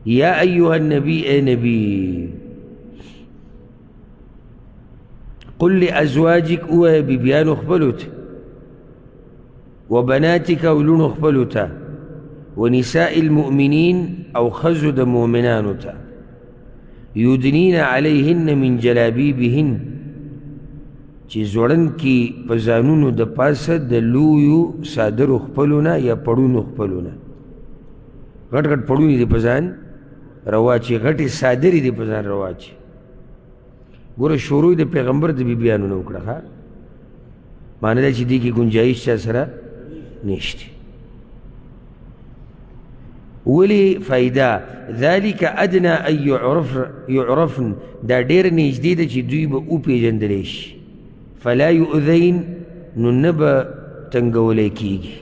یا ایها النبی اے نبی قل لأزواجك اوه ببیانو خپلو ته وبناتك ولونو خپلو ته ونساء المؤمنين او خزو د مؤمنانو ته يدنين عليهن من جلابيبهن چې زوړن کی پزانونو د پاسه د لویو صادرو خپلونه یا پړونو خپلونه غټ غټ پړونی دی پزان رواچی غټی صادری دی پزان رواچی ګوره شروع د پیغمبر د بیبیانو نه وکړه ښه معنی دا چې دې کې گنجایش چا سره نشته ولی فایده ذلك ادنى ان يعرفن دا ډېر نږدې ده چې دوی به وپېژندلی شي فلا يؤذین نو نه به تنګولی کېږي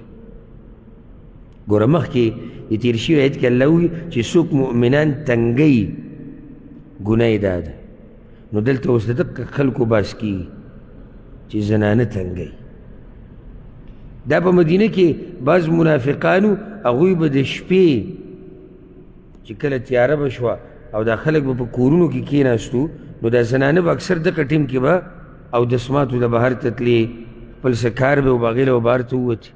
ګوره مخکې د تېر شوي آیت کې الله وایي چې څوک مؤمنان تنګوي ګناه یې دا ده نو دلته اوس د دقه خلکو باس کېږي چې زنانه تنګوي دا په مدینه کې بعض منافقانو هغوی به د شپې چې کله تیاره به شوه او دا خلک به په کورونو کې کېناستو نو دا زنانه به اکثر دغه ټیم کې به اودسماتو د بهر ته تلې خپل څه کار به و به هغې له بهر ته ووتې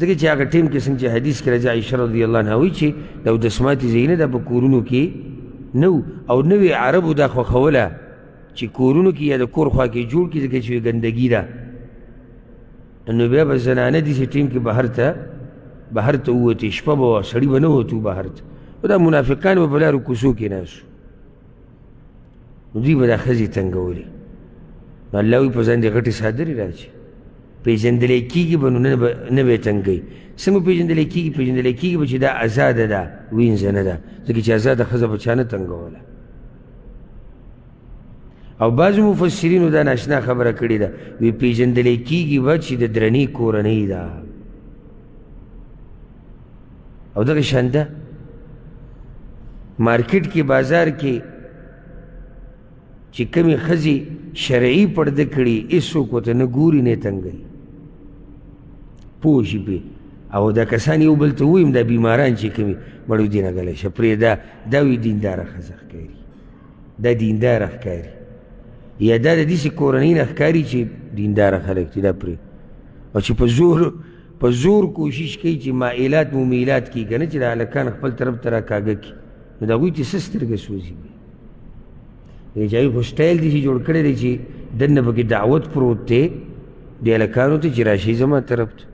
ځکه چې هغه ټیم کې څنګه چې حدیث کې راځي عایشه رضی الله عنها وایي چې د اودسماتې ځایونه دا په کورونو کې نه و او نوې عربو دا خوښوله چې کورونو کې یا د کور خوا کې جوړ کړي ځکه چې ګندګي ده نو بیا به زنانه داسې ټیم کې بهر ته ووتې شپه به وه سړي به نه وتو بهر ته خو دا منافقان به په لارو کوڅو کې ناستو نو دوی به دا ښځې تنګولې نو الله وایي په ځان دې غټې څادرې راچې پېژندلی کېږي به نو نه به یې تنګوي څنګه پېژندلی کېږي به چې دا ازاده ده وینځه نه ده ځکه چې ازاده ښځه به چا نه تنګوله او بعضو مفسرینو دا ناشنا خبره کړې ده وی پېژندلی کېږي به چې د درنې کورنۍ ده او دغه شان ده مارکیټ کې بازار کې چې کمې ښځې شرعي پرده کړي هېڅوک ورته نه ګوري نه تنګوي پوه شي پرې او دا کسان یو بل ته ووایم دا بیماران چې کومې مړو دې نه غلی شه پرېږده دا وایي دینداره ښځه ښکاري دا دینداره ښکاري یا دا د داسې کورنۍ نه ښکاري چې دینداره خلک دي دا پرې او چې په زور کوشش کوي چې مائلات ممیلات کړي که نه چې د هلکان خپل طرف ته راکاږه کړي نو د هغوی ته څه سترګه سوځي چې هغوی خو سټایل داسې جوړ کړی دی چې دننه پکې دعوت پروت دی د هلکانو ته چې راشئ زما طرف ته